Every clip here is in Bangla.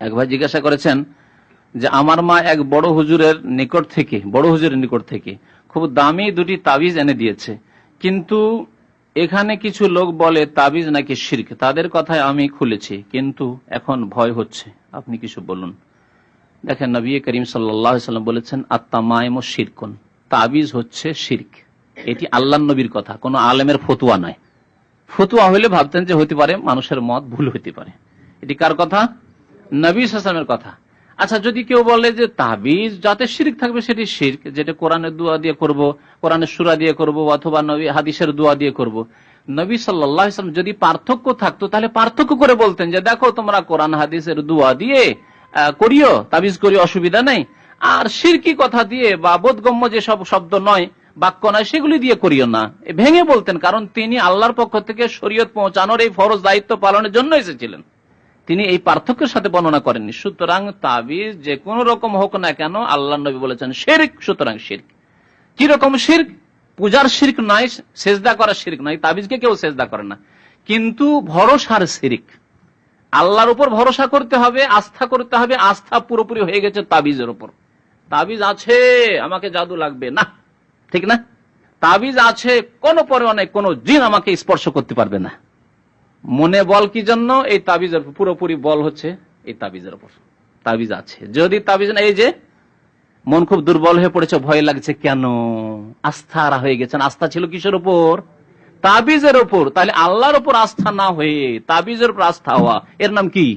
এক ভাই জিজ্ঞাসা করেছেন যে আমার মা এক বড় হুজুরের নিকট থেকে খুব দামি দুটি তাবিজ এনে দিয়েছে, কিন্তু এখানে কিছু লোক বলে তাবিজ নাকি শিরক। তাদের কথায় আমি খুলেছি, কিন্তু এখন ভয় হচ্ছে, আপনি কিছু বলুন। দেখেন, নবী করিম সাল্লাল্লাহু আলাইহি ওয়াসাল্লাম বলেছেন আত-তামাইমু শিরকুন, তাবিজ হচ্ছে শিরক। এটি আল্লাহর নবীর কথা, কোন আলেমের ফতুয়া নয়। ফতুয়া হইলে ভাবতেন যে হতে পারে মানুষের মত ভুল হতে পারে। এটি কার কথা? নবী সাল্লাল্লাহু আলাইহি ওয়াসাল্লামের কথা। আচ্ছা, যদি কেউ বলে যে তাবিজ যাতে শিরক থাকবে সেটি শিরক, যেটা কোরআনের দোয়া দিয়ে করব, কোরআনের সূরা দিয়ে করব, অথবা নবী হাদিসের দোয়া দিয়ে করব। নবী সাল্লাল্লাহু আলাইহি ওয়াসাল্লাম যদি পার্থক্য থাকতো তাহলে পার্থক্য করে বলতেন যে দেখো তোমরা কোরআন হাদিসের দোয়া দিয়ে করিও, তাবিজ করিও, অসুবিধা নেই। আর শিরকি কথা দিয়ে বা বোধগম্য যে সব শব্দ নয়, বাক্য নয়, সেগুলি দিয়ে করিও না, ভেঙে বলতেন। কারণ তিনি আল্লাহর পক্ষ থেকে শরীয়ত পৌঁছানোর এই ফরজ দায়িত্ব পালনের জন্য এসেছিলেন, তিনি এই পার্থক্যের সাথে বর্ণনা করেননি। সুতরাং তাবিজ যে কোন রকম হোক না কেন, আল্লাহ নবী বলেছেন শিরক, সুতরাং শিরক। কি রকম শিরক? পূজার শিরক নয়, সেজদা করার শিরক নয়, তাবিজকে কেউ সেজদা করে না, কিন্তু ভরসার শিরক। আল্লাহর উপর ভরসা করতে হবে, আস্থা করতে হবে। আস্থা পুরোপুরি হয়ে গেছে তাবিজের উপর। তাবিজ আছে, আমাকে জাদু লাগবে না, ঠিক না? তাবিজ আছে, কোন পরে অনেক কোন জিন আমাকে স্পর্শ করতে পারবে না। মনে বল কি জন্য? এই তাবিজের পুরোপুরি বল হচ্ছে এই তাবিজের উপর। তাবিজ আছে, যদি তাবিজ না, এই যে মন খুব দুর্বল হয়ে পড়েছে, ভয় লাগছে, কেন? আস্থা হারা হয়ে গেছেন। আস্থা ছিল কিসের উপর? তাবিজের উপর। তাহলে আল্লাহর উপর আস্থা না হয়ে তাবিজের উপর আস্থা হওয়া, এর নাম কি?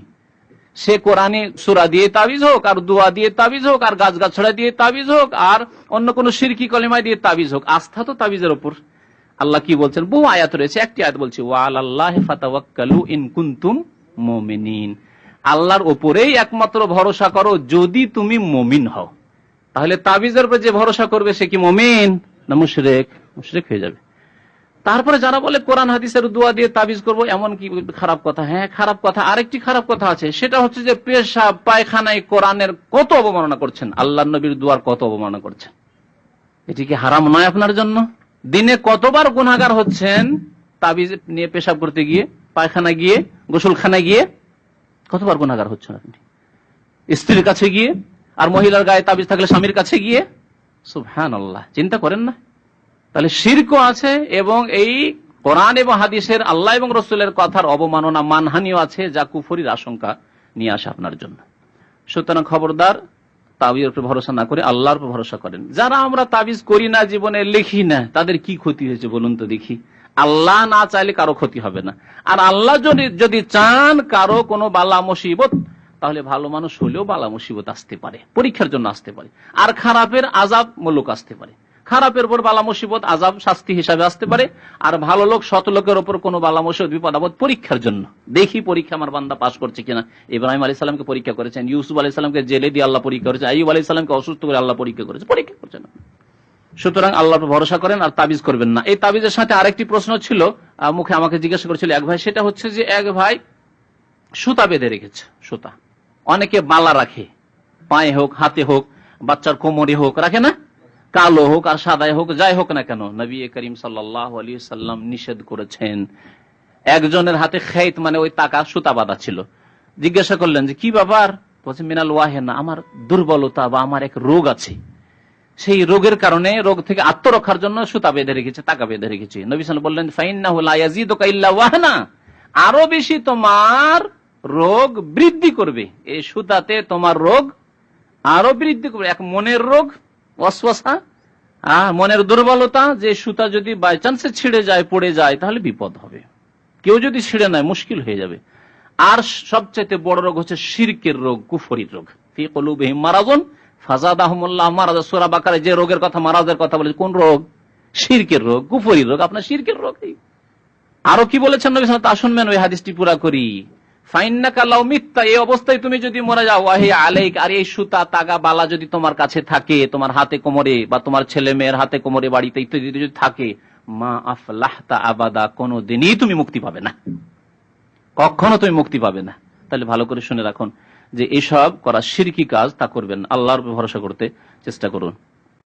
সে কোরআনে সূরা দিয়ে তাবিজ হোক, আর দোয়া দিয়ে তাবিজ হোক, আর গাছগাছড়া দিয়ে তাবিজ হোক, আর অন্য কোন শিরকি কলিমা দিয়ে তাবিজ হোক, আস্থা তো তাবিজের উপর। আল্লাহ কি বলছেন? বহু আয়াত রয়েছে, একটি আয়াত বলছি ওয়া আলাল্লাহি ফাতাওয়াক্কালু ইন কুনতুম মুমিনিন, আল্লাহর উপরেই একমাত্র ভরসা করো যদি তুমি মুমিন হও। তাহলে তাবিজের উপর যে ভরসা করবে সে কি মুমিন না মুশরিক? মুশরিক হয়ে যাবে। তারপরে যারা বলে কোরআন হাদিসের দোয়া দিয়ে তাবিজ করব, এমন কি খারাপ কথা? হ্যাঁ, খারাপ কথা। আরেকটি খারাপ কথা আছে, সেটা হচ্ছে যে পেশাব পায়খানায় কোরআনের কত অবমাননা করছেন, আল্লাহর নবীর দোয়ার কত অবমাননা করছেন। এটি কি হারাম নয় আপনার জন্য? দিনে কতবার গুনাহগার হচ্ছেন তাবিজ নিয়ে পেশাব করতে গিয়ে, পায়খানা গিয়ে, গোসলখানা গিয়ে, কতবার গুনাহগার হচ্ছেন আপনি? স্ত্রীর কাছে গিয়ে, আর মহিলার গায়ে তাবিজ থাকলে স্বামীর কাছে গিয়ে। সুবহানাল্লাহ, চিন্তা করেন না? তাহলে শিরকও আছে, এবং এই কোরআন এবং হাদিসের, আল্লাহ এবং রাসূলের কথার অবমাননা, মানহানিও আছে, যা কুফরির আশঙ্কা নিয়ে আসে আপনার জন্য। সুতরাং খবরদার, তাবিজের উপর ভরসা না করে আল্লাহর উপর ভরসা করেন। যারা আমরা তাবিজ করি না, জীবনে লিখি না, তাদের কি ক্ষতি হয়েছে বলুন তো দেখি? আল্লাহ না চাইলে কারো ক্ষতি হবে না। আর আল্লাহ যদি চান কারো কোনো বালা মুসিবত, তাহলে ভালো মানুষ হলেও বালা মুসিবত আসতে পারে, পরীক্ষার জন্য আসতে পারে। আর খারাপের আযাব মুলুক আসতে পারে। খারাপের উপর বালা মুসিবত আযাব শাস্তি হিসাবে আসতে পারে, আর ভালো লোক সৎ লোকের উপর কোনো বালা মুসিবত বিপদ আপদ পরীক্ষার জন্য। দেখি পরীক্ষা আমার বান্দা পাস করছে কিনা। ইব্রাহিম আলাইহিস সালামকে পরীক্ষা করেছেন, ইউসুফ আলাইহিস সালামকে জেলে দিয়ে আল্লাহ পরীক্ষা করেছেন, আইয়ুব আলাইহিস সালামকে অসুস্থ করে আল্লাহ পরীক্ষা করছেন। সুতরাং আল্লাহর উপর ভরসা করেন আর তাবিজ করবেন না। এই তাবিজের সাথে আরেকটি প্রশ্ন ছিল, মুখে আমাকে জিজ্ঞাসা করেছিল এক ভাই, সেটা হচ্ছে যে এক ভাই সুতা বেঁধে রেখেছে। সুতা অনেকে বালা রাখে, পায়ে হোক, হাতে হোক, বাচ্চার কোমরে হোক, রাখে না? কালো হোক আর সাদাই হোক, যাই হোক না কেন, নবী করিম সাল্লাল্লাহু আলাইহি ওয়াসাল্লাম নিষেধ করেছেন। একজনের হাতে খেত, মানে ওই তাকা সুতা বাঁধা ছিল। জিজ্ঞাসা করলেন যে কি ব্যাপার? বলছে মিনাল ওয়াহেনা, আমার দুর্বলতা বা আমার এক রোগ আছে, সেই রোগের কারণে, রোগ থেকে আত্মরক্ষার জন্য সুতা বেঁধে রেখেছে, তাকা বেঁধে রেখেছে। নবী সাল্লাল্লাহু আলাইহি ওয়াসাল্লাম বললেন ফাইন্নাহু লা ইয়াজিদুকা ইল্লা ওয়াহনা, আরো বেশি তোমার রোগ বৃদ্ধি করবে, এই সুতাতে তোমার রোগ আরো বৃদ্ধি করবে। এক মনের রোগ, ওয়াসওয়াসা, মনের দুর্বলতা, যে সুতা যদি বাই চান্সে ছিঁড়ে যায়, পড়ে যায়, তাহলে বিপদ হবে। কেউ যদি ছিঁড়ে নেয় মুশকিল হয়ে যাবে। আর সবচেয়ে বড় রোগ হচ্ছে শিরকের রোগ, কুফরির রোগ। ফি কুলুবিহিম মারাযুন ফাযাদাহুমুল্লাহু মারাযা, সূরা বাকারায় যে রোগের কথা, মারাজের কথা বলেছে, কোন রোগ? শিরকের রোগ, কুফরির রোগ, আপনার শিরকের রোগ। আরো কি বলেছেন নবী সাল্লাল্লাহু আলাইহি ওয়াসাল্লাম, তা শুনবেন, ওই হাদিসটি পুরা করি। ফাইন্নাকা লাউ মিত্তা, এই অবস্থায় তুমি যদি মরে যাও, ওয়াহি আলাইক, আর এই সুতা তাগা বালা যদি তোমার কাছে থাকে, তোমার হাতে কোমরে বা তোমার ছেলে মেয়ের হাতে কোমরে, বাড়িতে ইত্যাদি যদি থাকে, মা আফলাহতা আবাদা, কোনদিনই তুমি মুক্তি পাবে না, কখনো তুমি মুক্তি পাবে না। তাহলে ভালো করে শুনে রাখুন যে এসব করা শিরকি কাজ, তা করবেন। আল্লাহর উপর ভরসা করতে চেষ্টা করুন।